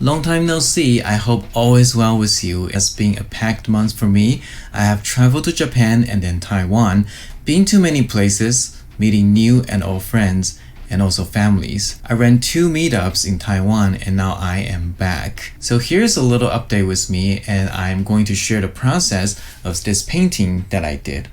Long time no see, I hope all is well with you. It's been a packed month for me. I have traveled to Japan and then Taiwan, been to many places, meeting new and old friends, and also families. I ran 2 meetups in Taiwan and now I am back. So here's a little update with me, and I'm going to share the process of this painting that I did.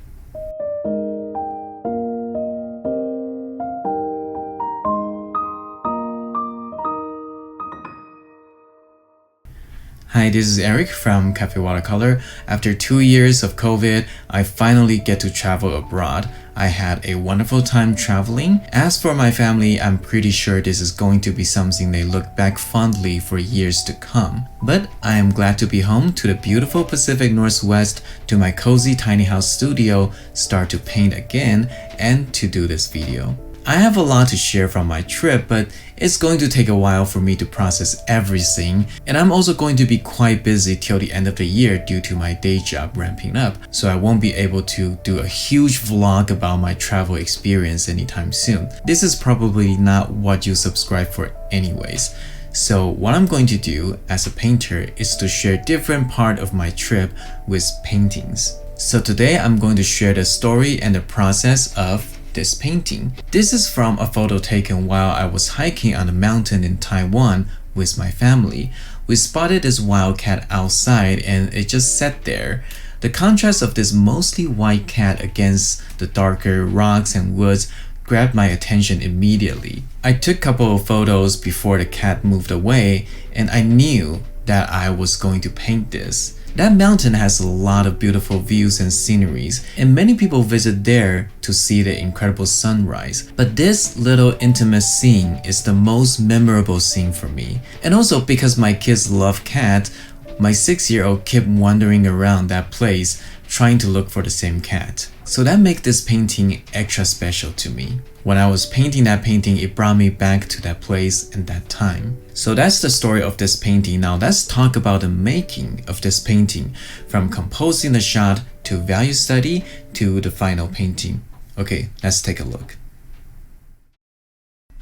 Hi, this is Eric from Cafe Watercolor. After 2 years of COVID, I finally get to travel abroad. I had a wonderful time traveling. As for my family, I'm pretty sure this is going to be something they look back fondly for years to come. But I am glad to be home to the beautiful Pacific Northwest, to my cozy tiny house studio, start to paint again, and to do this video. I have a lot to share from my trip, but it's going to take a while for me to process everything, and I'm also going to be quite busy till the end of the year due to my day job ramping up, so I won't be able to do a huge vlog about my travel experience anytime soon. This is probably not what you subscribe for anyways. So what I'm going to do as a painter is to share different part of my trip with paintings. So today I'm going to share the story and the process of this painting. This is from a photo taken while I was hiking on a mountain in Taiwan with my family. We spotted this wild cat outside and it just sat there. The contrast of this mostly white cat against the darker rocks and woods grabbed my attention immediately. I took a couple of photos before the cat moved away, and I knew that I was going to paint this. That mountain has a lot of beautiful views and sceneries, and many people visit there to see the incredible sunrise. But this little intimate scene is the most memorable scene for me. And also because my kids love cats, my 6-year-old kept wandering around that place trying to look for the same cat. So that makes this painting extra special to me. When I was painting that painting, it brought me back to that place and that time. So that's the story of this painting. Now let's talk about the making of this painting, from composing the shot to value study to the final painting. Okay, let's take a look.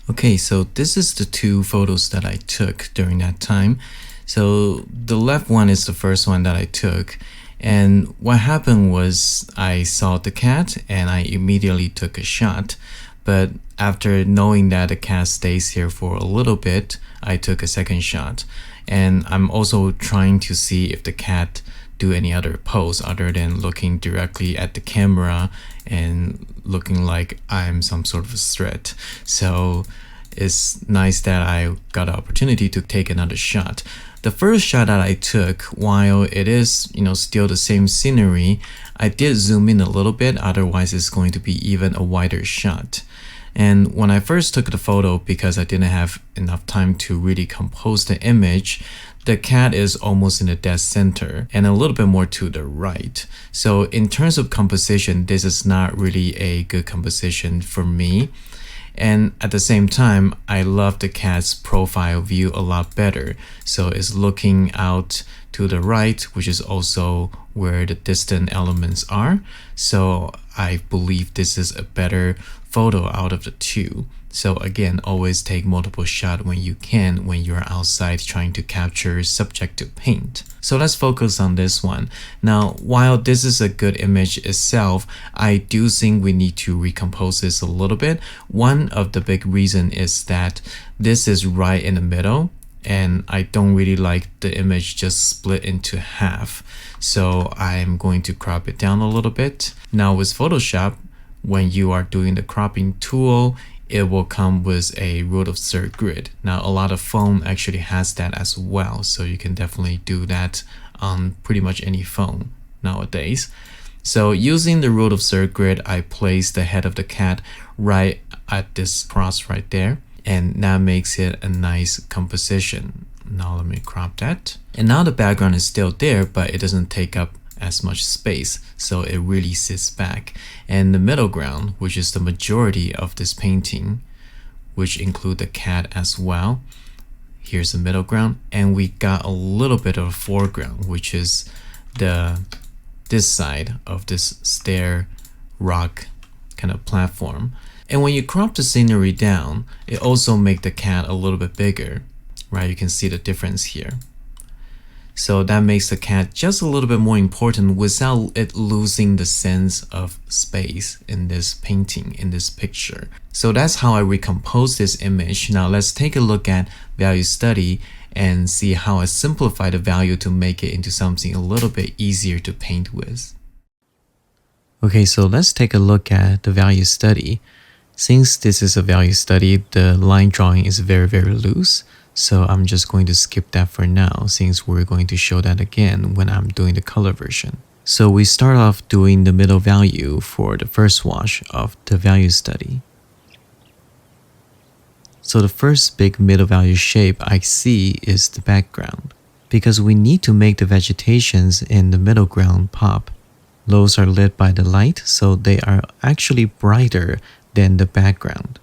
Okay, so this is the 2 photos that I took during that time. So the left one is the first one that I took. And what happened was I saw the cat and I immediately took a shot. But after knowing that the cat stays here for a little bit, I took a second shot. And I'm also trying to see if the cat do any other pose other than looking directly at the camera and looking like I'm some sort of a threat. So it's nice that I got the opportunity to take another shot. The first shot that I took, while it is, still the same scenery, I did zoom in a little bit, otherwise it's going to be even a wider shot. And when I first took the photo, because I didn't have enough time to really compose the image, the cat is almost in the dead center and a little bit more to the right. So in terms of composition, this is not really a good composition for me. And at the same time, I love the cat's profile view a lot better. So it's looking out to the right, which is also where the distant elements are. So I believe this is a better photo out of the 2. So again, always take multiple shots when you can when you're outside trying to capture subject to paint. So let's focus on this one. Now, while this is a good image itself, I do think we need to recompose this a little bit. One of the big reasons is that this is right in the middle, and I don't really like the image just split into half. So I'm going to crop it down a little bit. Now with Photoshop, when you are doing the cropping tool, it will come with a rule of third grid. Now, a lot of phone actually has that as well, so you can definitely do that on pretty much any phone nowadays. So using the rule of third grid, I place the head of the cat right at this cross right there, and that makes it a nice composition. Now let me crop that. And now the background is still there, but it doesn't take up as much space, so it really sits back. And the middle ground, which is the majority of this painting, which include the cat as well, here's the middle ground, and we got a little bit of a foreground, which is this side of this stair rock kind of platform. And when you crop the scenery down, it also make the cat a little bit bigger. right? You can see the difference here. So that makes the cat just a little bit more important without it losing the sense of space in this painting, in this picture. So that's how I recompose this image. Now let's take a look at value study and see how I simplify the value to make it into something a little bit easier to paint with. Okay, so let's take a look at the value study. Since this is a value study, the line drawing is very loose. So I'm just going to skip that for now, since we're going to show that again when I'm doing the color version. So we start off doing the middle value for the first wash of the value study. So the first big middle value shape I see is the background, because we need to make the vegetations in the middle ground pop. Those are lit by the light, so they are actually brighter than the background.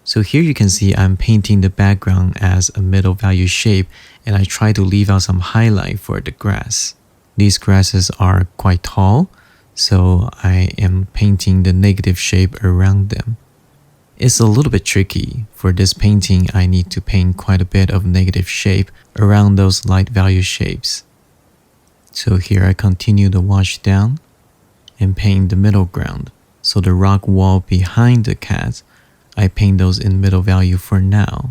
So here you can see I'm painting the background as a middle value shape, and I try to leave out some highlight for the grass. These grasses are quite tall, so I am painting the negative shape around them. It's a little bit tricky. For this painting, I need to paint quite a bit of negative shape around those light value shapes. So here I continue the wash down and paint the middle ground. So the rock wall behind the cat, I paint those in middle value for now.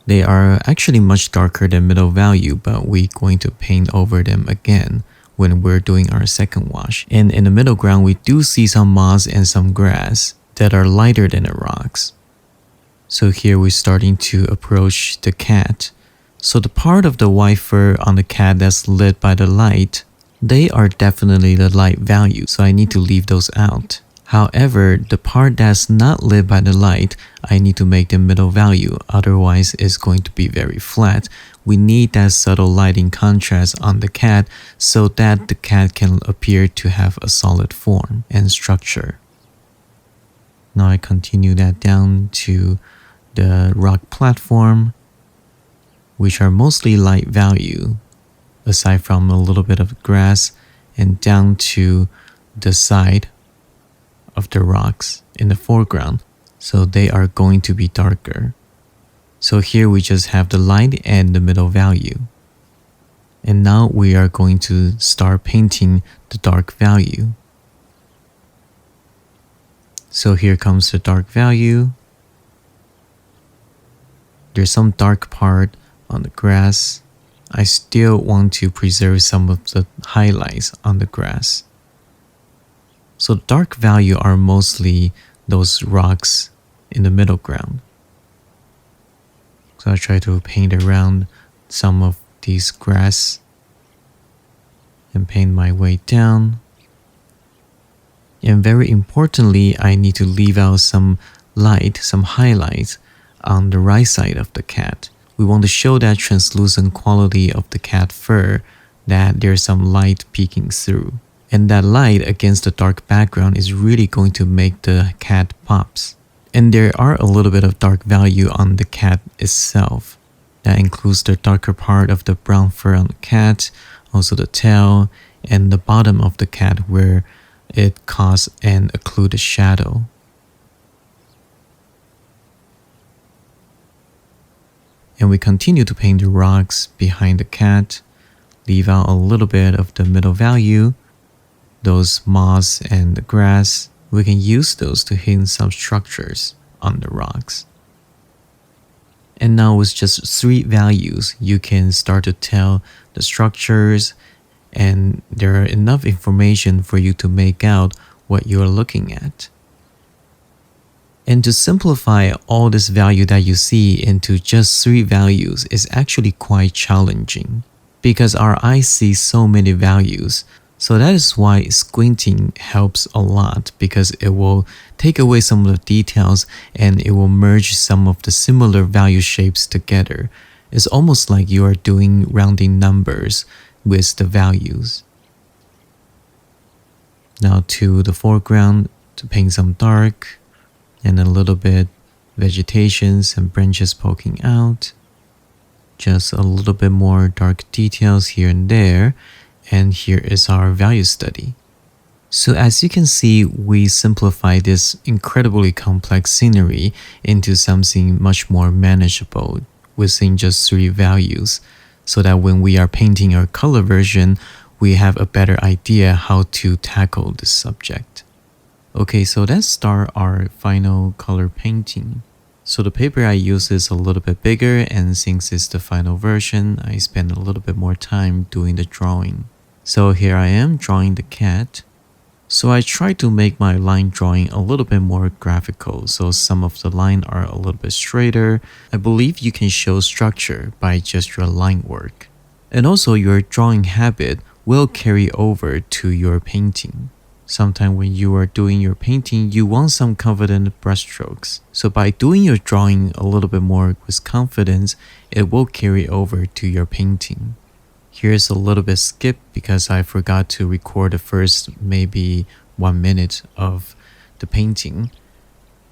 They are actually much darker than middle value, but we're going to paint over them again when we're doing our second wash. And in the middle ground, we do see some moss and some grass that are lighter than the rocks. So here we're starting to approach the cat. So the part of the white fur on the cat that's lit by the light, they are definitely the light value, so I need to leave those out. However, the part that's not lit by the light, I need to make the middle value, otherwise it's going to be very flat. We need that subtle lighting contrast on the cat so that the cat can appear to have a solid form and structure. Now I continue that down to the rock platform, which are mostly light value, aside from a little bit of grass, and down to the side of the rocks in the foreground, so they are going to be darker. So here we just have the light and the middle value. And now we are going to start painting the dark value. So here comes the dark value. There's some dark part on the grass. I still want to preserve some of the highlights on the grass. So dark value are mostly those rocks in the middle ground. So I try to paint around some of these grass and paint my way down. And very importantly, I need to leave out some light, some highlights on the right side of the cat. We want to show that translucent quality of the cat fur, that there's some light peeking through. And that light against the dark background is really going to make the cat pops. And there are a little bit of dark value on the cat itself. That includes the darker part of the brown fur on the cat, also the tail, and the bottom of the cat where it casts an occluded shadow. And we continue to paint the rocks behind the cat, leave out a little bit of the middle value. Those moss and the grass, we can use those to hint some structures on the rocks. And now with just 3 values, you can start to tell the structures, and there are enough information for you to make out what you're looking at. And to simplify all this value that you see into just 3 values is actually quite challenging, because our eyes see so many values. So that is why squinting helps a lot, because it will take away some of the details and it will merge some of the similar value shapes together. It's almost like you are doing rounding numbers with the values. Now to the foreground, to paint some dark and a little bit vegetations and branches poking out. Just a little bit more dark details here and there. And here is our value study. So as you can see, we simplify this incredibly complex scenery into something much more manageable within just 3 values, so that when we are painting our color version, we have a better idea how to tackle this subject. Okay, so let's start our final color painting. So the paper I use is a little bit bigger, and since it's the final version, I spend a little bit more time doing the drawing. So here I am drawing the cat. So I try to make my line drawing a little bit more graphical, so some of the lines are a little bit straighter. I believe you can show structure by just your line work. And also your drawing habit will carry over to your painting. Sometimes when you are doing your painting, you want some confident brushstrokes. So by doing your drawing a little bit more with confidence, it will carry over to your painting. Here's a little bit skip because I forgot to record the first maybe 1 minute of the painting.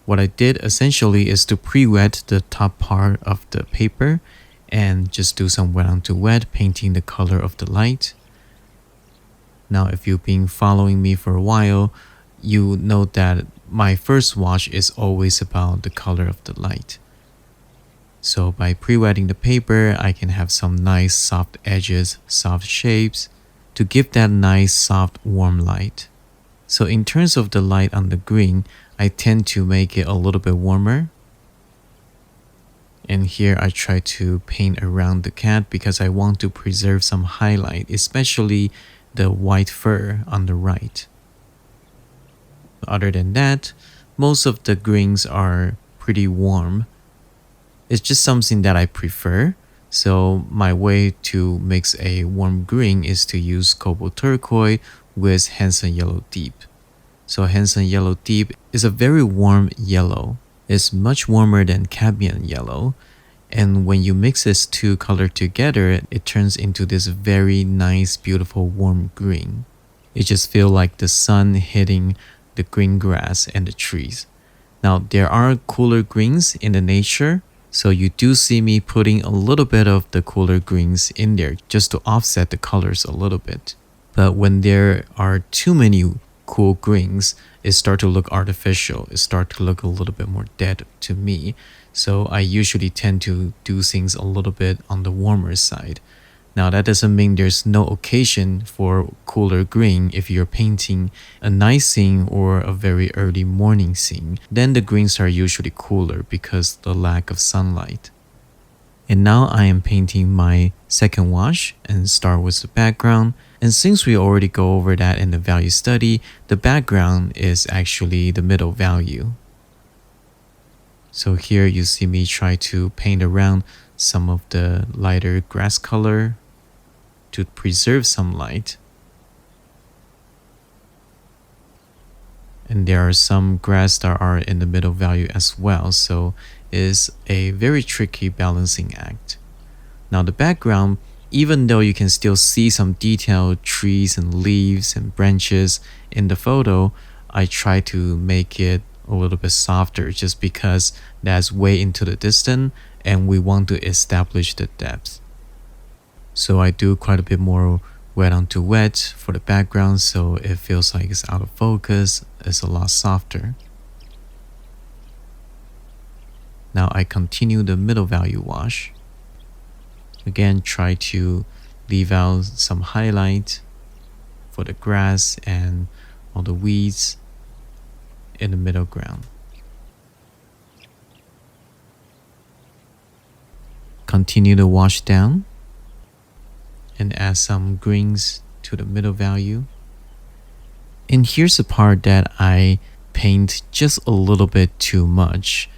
What I did essentially is to pre-wet the top part of the paper and just do some wet onto wet, painting the color of the light. Now, if you've been following me for a while, you know that my first wash is always about the color of the light. So by pre-wetting the paper, I can have some nice soft edges, soft shapes to give that nice soft warm light. So in terms of the light on the green, I tend to make it a little bit warmer. And here I try to paint around the cat because I want to preserve some highlight, especially the white fur on the right. Other than that, most of the greens are pretty warm. It's just something that I prefer. So my way to mix a warm green is to use cobalt turquoise with Hansen yellow deep. So Hansen yellow deep is a very warm yellow. It's much warmer than cadmium yellow. And when you mix these two colors together, it turns into this very nice, beautiful warm green. It just feels like the sun hitting the green grass and the trees. Now there are cooler greens in the nature. So you do see me putting a little bit of the cooler greens in there just to offset the colors a little bit. But when there are too many cool greens, it starts to look artificial. It starts to look a little bit more dead to me. So I usually tend to do things a little bit on the warmer side. Now that doesn't mean there's no occasion for cooler green. If you're painting a night scene or a very early morning scene, then the greens are usually cooler because of the lack of sunlight. And now I am painting my second wash and start with the background. And since we already go over that in the value study, the background is actually the middle value. So here you see me try to paint around some of the lighter grass color to preserve some light. And there are some grass that are in the middle value as well, so it's a very tricky balancing act. Now the background, even though you can still see some detailed trees and leaves and branches in the photo, I try to make it a little bit softer just because that's way into the distance and we want to establish the depth. So I do quite a bit more wet onto wet for the background, so it feels like it's out of focus. It's a lot softer. Now I continue the middle value wash. Again, try to leave out some highlight for the grass and all the weeds in the middle ground. Continue to wash down and add some greens to the middle value. And here's the part that I paint just a little bit too much.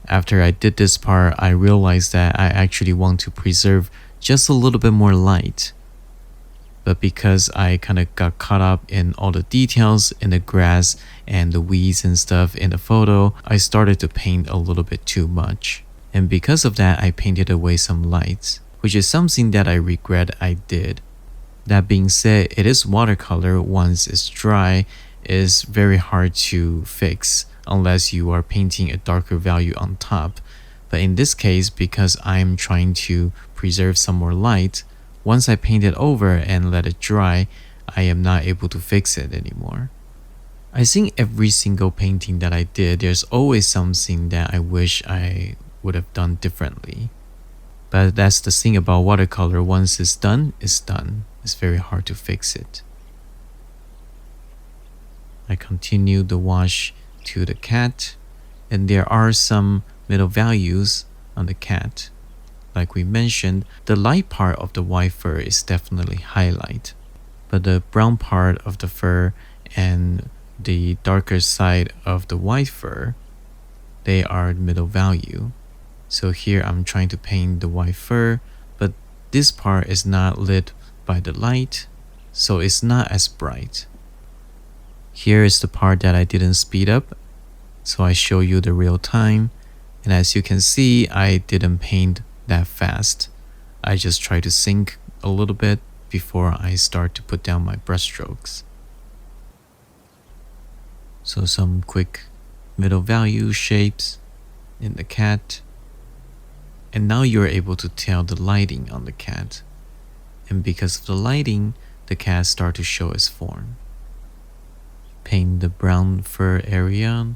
After I did this part, I realized that I actually want to preserve just a little bit more light. But because I kind of got caught up in all the details in the grass and the weeds and stuff in the photo, I started to paint a little bit too much. And because of that, I painted away some lights, which is something that I regret I did. That being said, it is watercolor. Once it's dry, it's very hard to fix unless you are painting a darker value on top. But in this case, because I'm trying to preserve some more light, once I paint it over and let it dry, I am not able to fix it anymore. I think every single painting that I did, there's always something that I wish I would have done differently. But that's the thing about watercolor. Once it's done, it's done. It's very hard to fix it. I continue the wash to the cat, and there are some middle values on the cat. Like we mentioned, the light part of the white fur is definitely highlight, but the brown part of the fur and the darker side of the white fur, they are middle value. So here I'm trying to paint the white fur, but this part is not lit by the light, so it's not as bright. Here is the part that I didn't speed up, so I show you the real time, and as you can see, I didn't paint that fast. I just try to sync a little bit before I start to put down my brushstrokes. So some quick middle value shapes in the cat. And now you're able to tell the lighting on the cat. And because of the lighting, the cat starts to show its form. Paint the brown fur area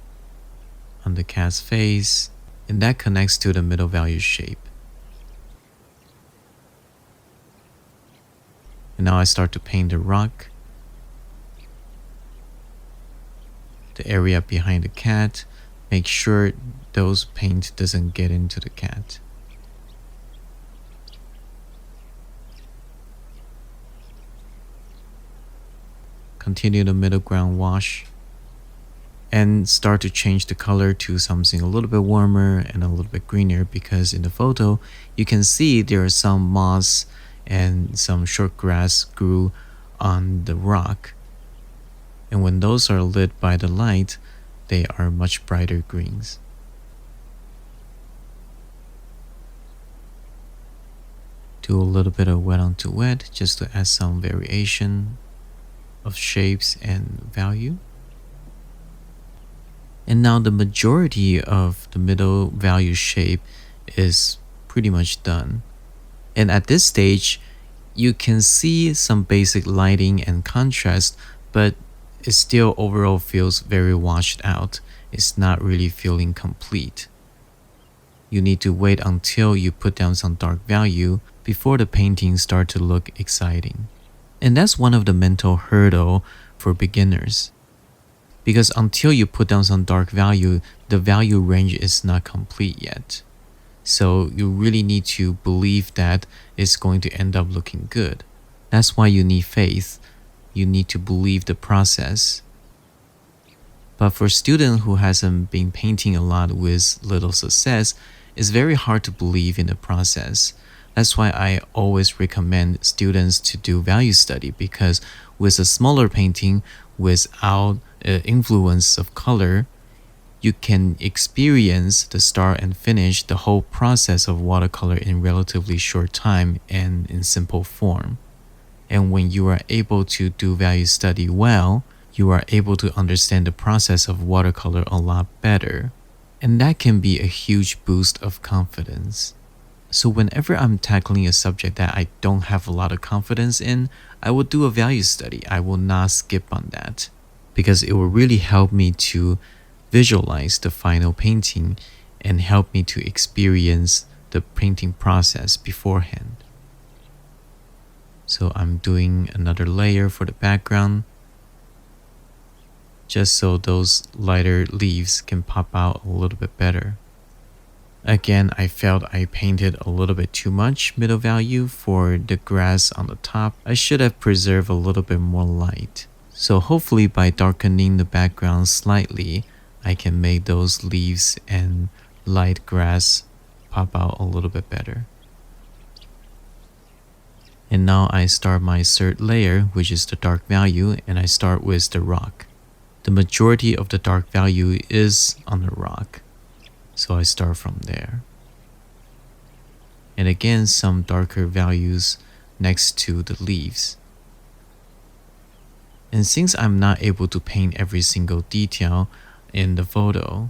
on the cat's face, and that connects to the middle value shape. And now I start to paint the rock, the area behind the cat. Make sure those paint doesn't get into the cat. Continue the middle ground wash and start to change the color to something a little bit warmer and a little bit greener, because in the photo you can see there are some moss and some short grass grew on the rock, and when those are lit by the light, they are much brighter greens. Do a little bit of wet onto wet just to add some variation of shapes and value. And now the majority of the middle value shape is pretty much done. And at this stage, you can see some basic lighting and contrast, but it still overall feels very washed out. It's not really feeling complete. You need to wait until you put down some dark value before the painting starts to look exciting. And that's one of the mental hurdle for beginners. Because until you put down some dark value, the value range is not complete yet. So you really need to believe that it's going to end up looking good. That's why you need faith. You need to believe the process. But for a student who hasn't been painting a lot with little success, it's very hard to believe in the process. That's why I always recommend students to do value study, because with a smaller painting without influence of color, you can experience the start and finish, the whole process of watercolor in relatively short time and in simple form. And when you are able to do value study well, you are able to understand the process of watercolor a lot better. And that can be a huge boost of confidence. So whenever I'm tackling a subject that I don't have a lot of confidence in, I will do a value study. I will not skip on that, because it will really help me to visualize the final painting and help me to experience the painting process beforehand. So I'm doing another layer for the background, just so those lighter leaves can pop out a little bit better. Again, I felt I painted a little bit too much middle value for the grass on the top. I should have preserved a little bit more light. So hopefully by darkening the background slightly, I can make those leaves and light grass pop out a little bit better. And now I start my third layer, which is the dark value, and I start with the rock. The majority of the dark value is on the rock, so I start from there. And again, some darker values next to the leaves. And since I'm not able to paint every single detail in the photo,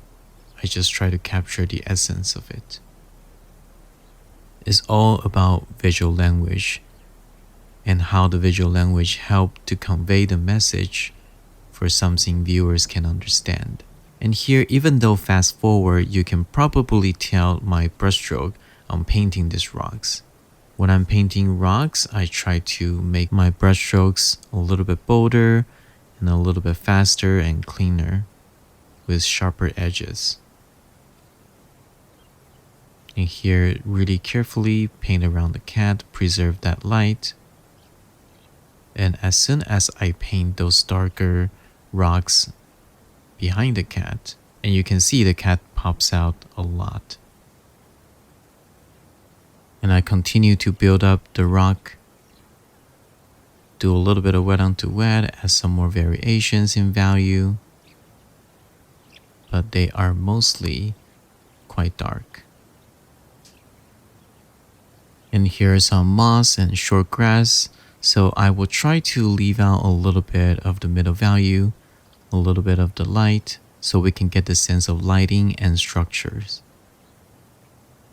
I just try to capture the essence of it. It's all about visual language and how the visual language helps to convey the message for something viewers can understand. And here, even though fast forward, you can probably tell my brushstroke on painting these rocks. When I'm painting rocks, I try to make my brush strokes a little bit bolder and a little bit faster and cleaner with sharper edges. And here, really carefully paint around the cat, preserve that light. And as soon as I paint those darker rocks behind the cat, and you can see the cat pops out a lot. And I continue to build up the rock, do a little bit of wet onto wet, add some more variations in value, but they are mostly quite dark. And here's some moss and short grass, so I will try to leave out a little bit of the middle value, a little bit of the light, so we can get the sense of lighting and structures.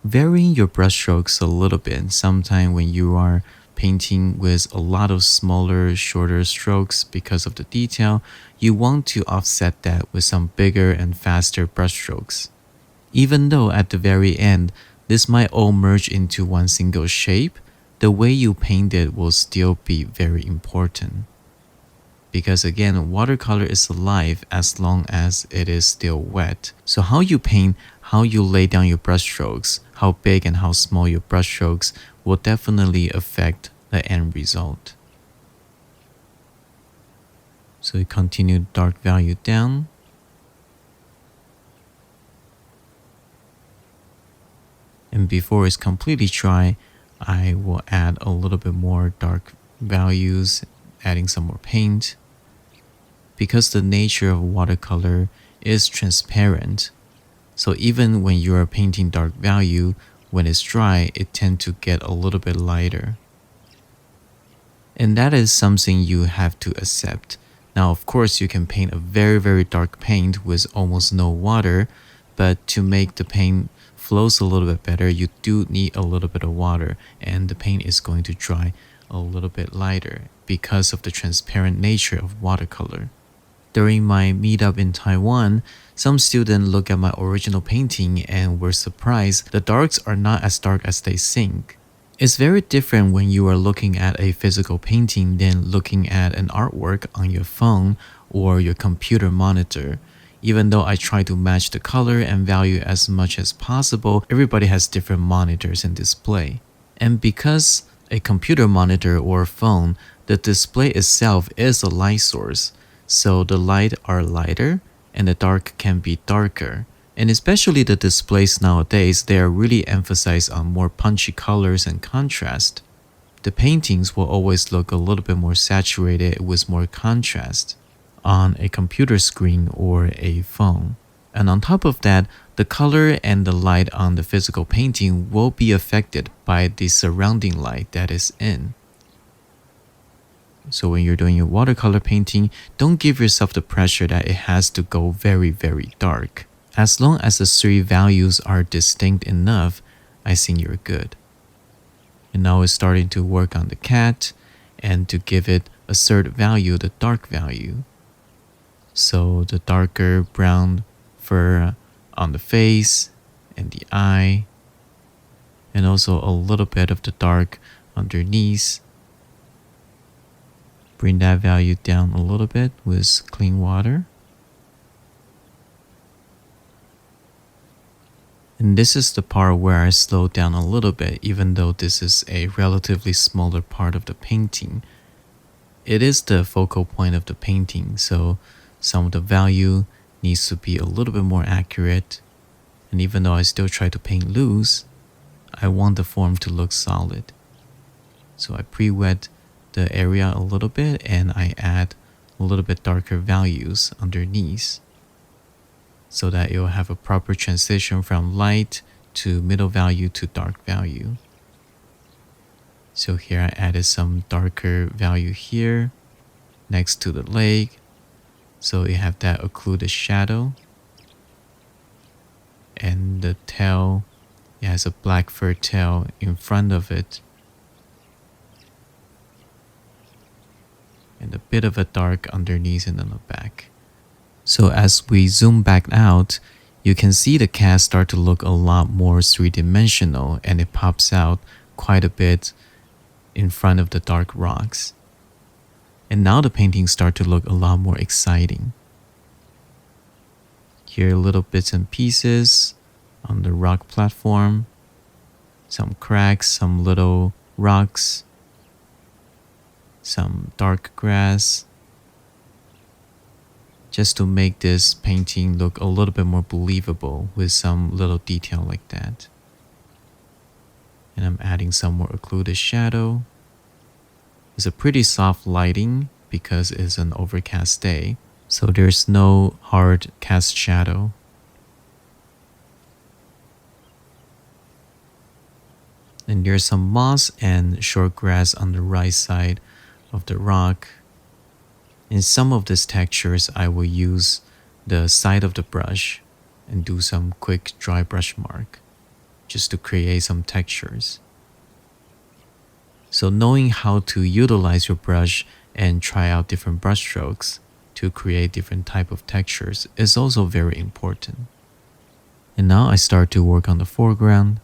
Varying your brush strokes a little bit. Sometimes when you are painting with a lot of smaller, shorter strokes because of the detail, you want to offset that with some bigger and faster brush strokes. Even though at the very end, this might all merge into one single shape, the way you paint it will still be very important. Because again, watercolor is alive as long as it is still wet. So how you paint, how you lay down your brush strokes, how big and how small your brush strokes will definitely affect the end result. So we continue dark value down. And before it's completely dry, I will add a little bit more dark values, adding some more paint. Because the nature of watercolor is transparent, so even when you are painting dark value, when it's dry, it tends to get a little bit lighter. And that is something you have to accept. Now, of course, you can paint a very, very dark paint with almost no water, but to make the paint flows a little bit better, you do need a little bit of water, and the paint is going to dry a little bit lighter because of the transparent nature of watercolor. During my meetup in Taiwan, some students looked at my original painting and were surprised the darks are not as dark as they think. It's very different when you are looking at a physical painting than looking at an artwork on your phone or your computer monitor. Even though I try to match the color and value as much as possible, everybody has different monitors and display. And because a computer monitor or phone, the display itself is a light source. So the light are lighter and the dark can be darker. And especially the displays nowadays, they are really emphasized on more punchy colors and contrast. The paintings will always look a little bit more saturated with more contrast on a computer screen or a phone. And on top of that, the color and the light on the physical painting will be affected by the surrounding light that is in. So when you're doing your watercolor painting, don't give yourself the pressure that it has to go very, very dark. As long as the three values are distinct enough, I think you're good. And now it's starting to work on the cat and to give it a third value, the dark value. So the darker brown fur on the face and the eye, and also a little bit of the dark underneath. Bring that value down a little bit with clean water. And this is the part where I slow down a little bit, even though this is a relatively smaller part of the painting. It is the focal point of the painting, so some of the value needs to be a little bit more accurate. And even though I still try to paint loose, I want the form to look solid. So I pre-wet the area a little bit and I add a little bit darker values underneath so that it will have a proper transition from light to middle value to dark value. So here I added some darker value here next to the leg, so you have that occluded shadow. And the tail, it has a black fur tail in front of it, and a bit of a dark underneath and on the back. So as we zoom back out, you can see the cat start to look a lot more three-dimensional, and it pops out quite a bit in front of the dark rocks. And now the paintings start to look a lot more exciting. Here are little bits and pieces on the rock platform, some cracks, some little rocks, some dark grass, just to make this painting look a little bit more believable with some little detail like that. And I'm adding some more occluded shadow. It's a pretty soft lighting because it's an overcast day, so there's no hard cast shadow. And there's some moss and short grass on the right side of the rock. In some of these textures, I will use the side of the brush and do some quick dry brush mark just to create some textures. So knowing how to utilize your brush and try out different brush strokes to create different type of textures is also very important. And now I start to work on the foreground.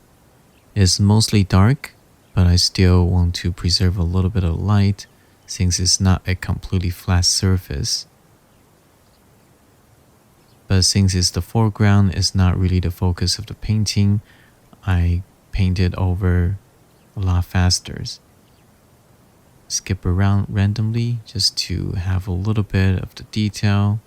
It's mostly dark, but I still want to preserve a little bit of light since it's not a completely flat surface. But since it's the foreground, it's not really the focus of the painting, I paint it over a lot faster. Skip around randomly just to have a little bit of the detail.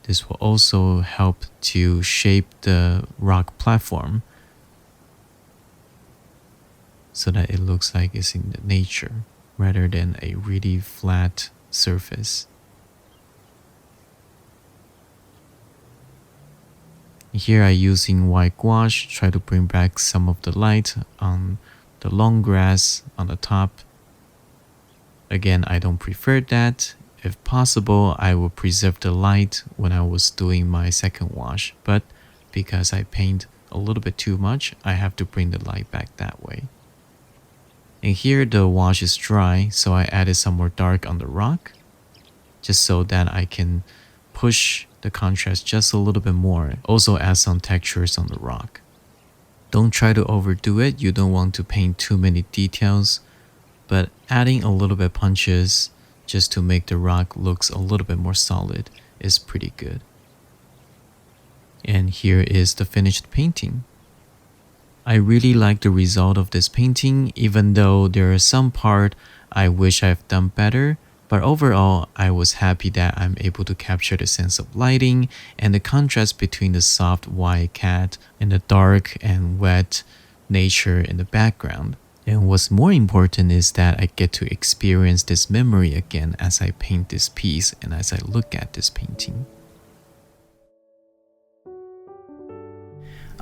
This will also help to shape the rock platform so that it looks like it's in the nature rather than a really flat surface. Here I'm using white gouache, try to bring back some of the light on the long grass on the top. Again, I don't prefer that. If possible, I will preserve the light when I was doing my second wash, but because I paint a little bit too much, I have to bring the light back that way. And here the wash is dry, so I added some more dark on the rock, just so that I can push the contrast just a little bit more. Also add some textures on the rock. Don't try to overdo it. You don't want to paint too many details, but adding a little bit punches just to make the rock looks a little bit more solid is pretty good. And here is the finished painting. I really like the result of this painting, even though there are some part I wish I've done better. But overall, I was happy that I'm able to capture the sense of lighting and the contrast between the soft white cat and the dark and wet nature in the background. And what's more important is that I get to experience this memory again as I paint this piece and as I look at this painting.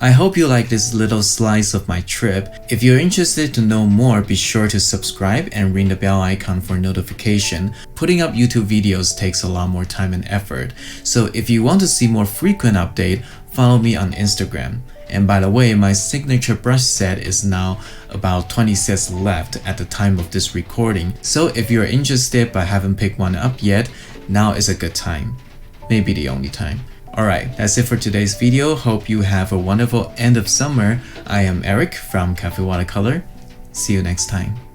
I hope you like this little slice of my trip. If you're interested to know more, be sure to subscribe and ring the bell icon for notification. Putting up YouTube videos takes a lot more time and effort, so if you want to see more frequent update, follow me on Instagram. And by the way, my signature brush set is now about 20 sets left at the time of this recording, so if you're interested but haven't picked one up yet, now is a good time. Maybe the only time. Alright, that's it for today's video. Hope you have a wonderful end of summer. I am Eric from Cafe Watercolor. See you next time.